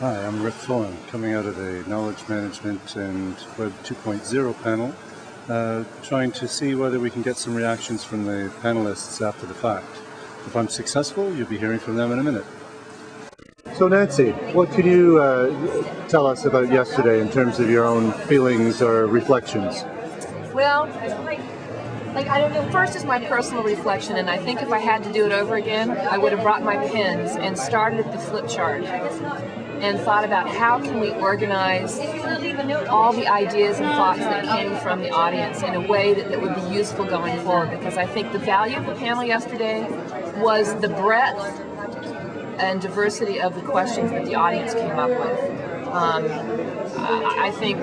Hi, I'm Rick Fullen, coming out of the Knowledge Management and Web 2.0 panel, trying to see whether we can get some reactions from the panelists after the fact. If I'm successful, you'll be hearing from them in a minute. So Nancy, what could you tell us about yesterday in terms of your own feelings or reflections? Well, I don't know, first is my personal reflection, and I think if I had to do it over again, I would have brought my pens and started at the flip chart and thought about how can we organize all the ideas and thoughts that came from the audience in a way that would be useful going forward, because I think the value of the panel yesterday was the breadth and diversity of the questions that the audience came up with. I think,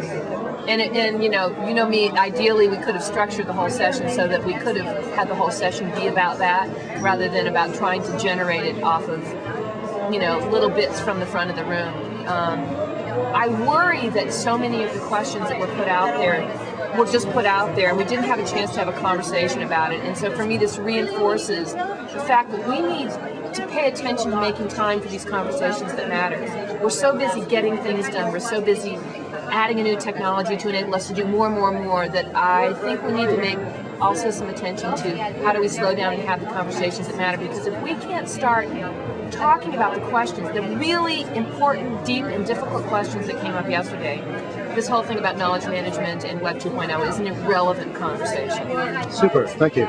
and you know me, ideally we could have structured the whole session so that we could have had the whole session be about that rather than about trying to generate it off of, little bits from the front of the room. I worry that so many of the questions that were put out there were just put out there and we didn't have a chance to have a conversation about it. And so for me, this reinforces the fact that we need to pay attention to making time for these conversations that matter. We're so busy getting things done. We're so busy adding a new technology to enable us to do more and more and more that I think we need to make also some attention to how do we slow down and have the conversations that matter, because if we can't start talking about the questions, the really important, deep, and difficult questions that came up yesterday, this whole thing about knowledge management and Web 2.0 is an irrelevant conversation. Super, thank you.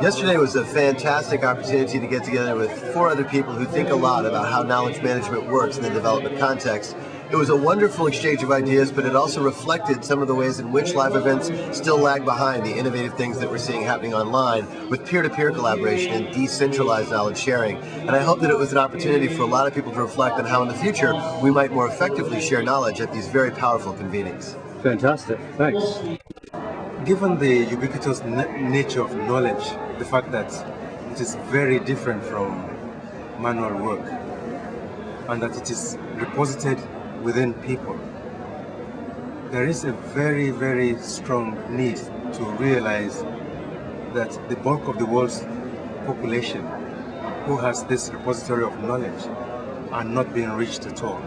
Yesterday was a fantastic opportunity to get together with 4 other people who think a lot about how knowledge management works in the development context. It was a wonderful exchange of ideas, but it also reflected some of the ways in which live events still lag behind the innovative things that we're seeing happening online with peer-to-peer collaboration and decentralized knowledge sharing. And I hope that it was an opportunity for a lot of people to reflect on how in the future we might more effectively share knowledge at these very powerful convenings. Fantastic, thanks. Given the ubiquitous nature of knowledge, the fact that it is very different from manual work, and that it is reposited within people, there is a very, very strong need to realize that the bulk of the world's population who has this repository of knowledge are not being reached at all.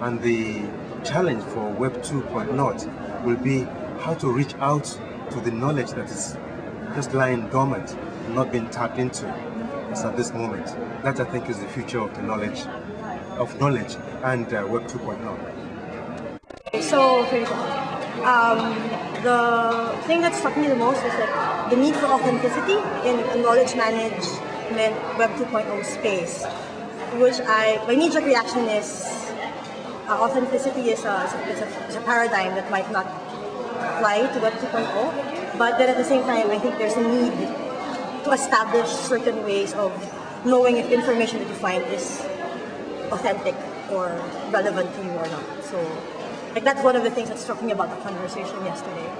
And the challenge for Web 2.0 will be how to reach out to the knowledge that is just lying dormant, not being tapped into at this moment. That, I think, is the future of the knowledge and Web 2.0. So, the thing that struck me the most is that the need for authenticity in a knowledge management Web 2.0 space, which my knee-jerk reaction is authenticity is a paradigm that might not apply to Web 2.0, but then at the same time, I think there's a need to establish certain ways of knowing if information that you find is authentic or relevant to you or not. So, that's one of the things that struck me about the conversation yesterday.